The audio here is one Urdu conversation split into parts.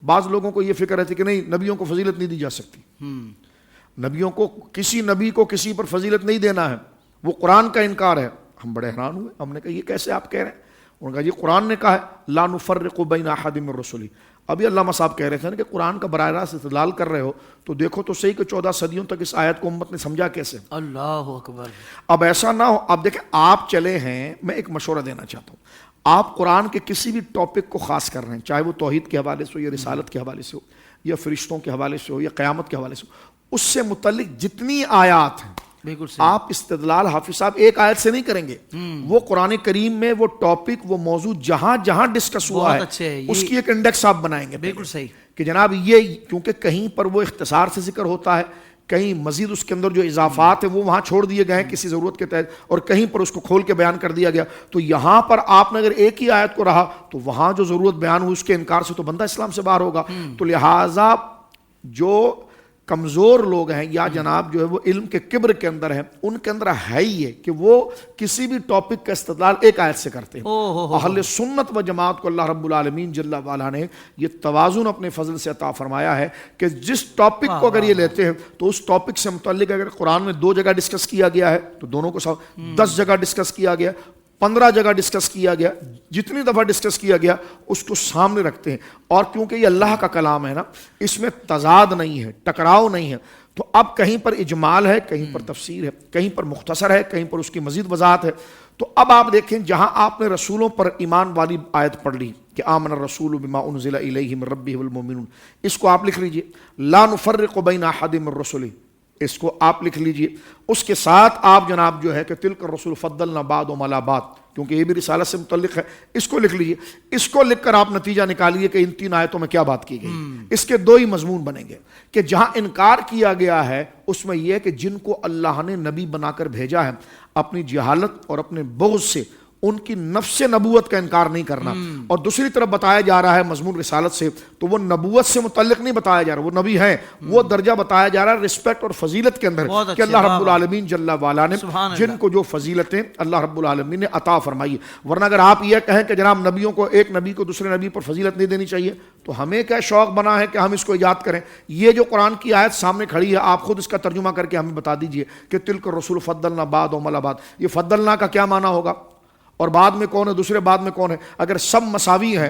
بعض لوگوں کو یہ فکر رہتی کہ نہیں نبیوں کو فضیلت نہیں دی جا سکتی، نبیوں کو کسی نبی کو کسی پر فضیلت نہیں دینا ہے، وہ قرآن کا انکار ہے۔ ہم بڑے حیران ہوئے، ہم نے کہا یہ کیسے آپ کہہ رہے ہیں؟ انہوں نے کہا جی قرآن نے کہا ہے لا نفرق بین احد من رسلی۔ ابھی علامہ صاحب کہہ رہے تھے نا کہ قرآن کا براہ راست استدلال کر رہے ہو تو دیکھو تو صحیح کہ 14 صدیوں تک اس آیت کو امت نے سمجھا کیسے۔ اللہ اکبر۔ اب ایسا نہ ہو، اب دیکھیں آپ چلے ہیں، میں ایک مشورہ دینا چاہتا ہوں، آپ قرآن کے کسی بھی ٹاپک کو خاص کر رہے ہیں، چاہے وہ توحید کے حوالے سے ہو یا رسالت کے حوالے سے ہو یا فرشتوں کے حوالے سے ہو یا قیامت کے حوالے سے ہو، اس سے متعلق جتنی آیات ہیں بالکل صحیح۔ آپ استدلال حافظ صاحب ایک آیت سے نہیں کریں گے، وہ قرآن کریم میں وہ ٹاپک وہ موضوع جہاں جہاں ڈسکس ہوا ہے اس کی ایک انڈیکس آپ بنائیں گے بالکل صحیح کہ جناب یہ، کیونکہ کہیں پر وہ اختصار سے ذکر ہوتا ہے، کہیں مزید اس کے اندر جو اضافات ہیں وہ وہاں چھوڑ دیے گئے ہیں کسی ضرورت کے تحت، اور کہیں پر اس کو کھول کے بیان کر دیا گیا۔ تو یہاں پر آپ نے اگر ایک ہی آیت کو رہا تو وہاں جو ضرورت بیان ہوئی اس کے انکار سے تو بندہ اسلام سے باہر ہوگا۔ تو لہٰذا جو کمزور لوگ ہیں یا جناب جو ہے وہ علم کے کبر کے اندر ہیں، ان کے اندر ہے ہی ہے کہ وہ کسی بھی ٹاپک کا استدلال ایک آیت سے کرتے ہیں۔ اہل سنت و جماعت کو اللہ رب العالمین جل وعلا نے یہ توازن اپنے فضل سے عطا فرمایا ہے کہ جس ٹاپک کو اگر یہ لیتے ہیں تو اس ٹاپک سے متعلق اگر قرآن میں 2 جگہ ڈسکس کیا گیا ہے تو دونوں کو 10 جگہ ڈسکس کیا گیا، 15 جگہ ڈسکس کیا گیا، جتنی دفعہ ڈسکس کیا گیا اس کو سامنے رکھتے ہیں۔ اور کیونکہ یہ اللہ کا کلام ہے نا، اس میں تضاد نہیں ہے، ٹکراؤ نہیں ہے، تو اب کہیں پر اجمال ہے، کہیں پر تفسیر ہے، کہیں پر مختصر ہے، کہیں پر اس کی مزید وضاحت ہے۔ تو اب آپ دیکھیں جہاں آپ نے رسولوں پر ایمان والی آیت پڑھ لی کہ آمن الرسول بما انزل الیہ من ربہ والمؤمنون، اس کو آپ لکھ لیجئے لا نفرق بین احد من رسلہ، اس کو آپ لکھ لیجئے۔ اس کے ساتھ آپ جناب جو ہے کہ تلک الرسول فضلنا بعضهم علی بعض، کیونکہ یہ بھی رسالت سے متعلق ہے، اس کو لکھ لیجئے۔ اس کو لکھ کر آپ نتیجہ نکالیے کہ ان 3 آیتوں میں کیا بات کی گئی۔ اس کے 2 ہی مضمون بنیں گے کہ جہاں انکار کیا گیا ہے اس میں یہ ہے کہ جن کو اللہ نے نبی بنا کر بھیجا ہے اپنی جہالت اور اپنے بغض سے ان کی نفس نبوت کا انکار نہیں کرنا، اور دوسری طرف بتایا جا رہا ہے مضمون رسالت سے تو وہ نبوت سے متعلق نہیں بتایا جا رہا، وہ نبی ہیں، وہ درجہ بتایا جا رہا ہے رسپیکٹ اور فضیلت کے اندر کہ اللہ رب العالمین جل وعلا نے جن کو جو فضیلتیں اللہ رب العالمین نے عطا فرمائی۔ ورنہ اگر آپ یہ کہیں کہ جناب نبیوں کو، ایک نبی کو دوسرے نبی پر فضیلت نہیں دینی چاہیے تو ہمیں کیا شوق بنا ہے کہ ہم اس کو ایجاد کریں؟ یہ جو قرآن کی آیت سامنے کھڑی ہے آپ خود اس کا ترجمہ کر کے ہمیں بتا دیجئے کہ تلک الرسول فضلنا بعضهم علی بعض، یہ فضلنا کا کیا معنی ہوگا، اور بعد میں کون ہے، دوسرے بعد میں کون ہے؟ اگر سب مساوی ہیں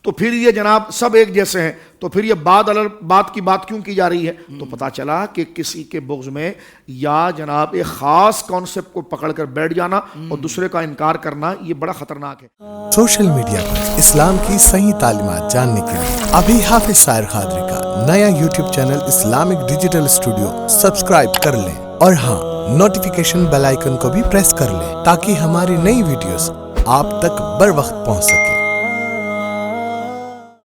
تو پھر یہ جناب سب ایک جیسے ہیں تو پھر یہ بات کی بات کیوں کی جا رہی ہے؟ تو پتا چلا کہ کسی کے بغض میں یا جناب ایک خاص کانسیپٹ کو پکڑ کر بیٹھ جانا اور دوسرے کا انکار کرنا یہ بڑا خطرناک ہے۔ سوشل میڈیا پر اسلام کی صحیح تعلیمات جاننے کے لیے ابھی حافظ سائر قادری کا نیا YouTube channel Islamic digital studio subscribe کر لیں، اور ہاں نوٹیفیکیشن بیل آئیکن کو بھی پریس کر لیں تاکہ ہماری نئی ویڈیوز آپ تک بر وقت پہنچ سکے۔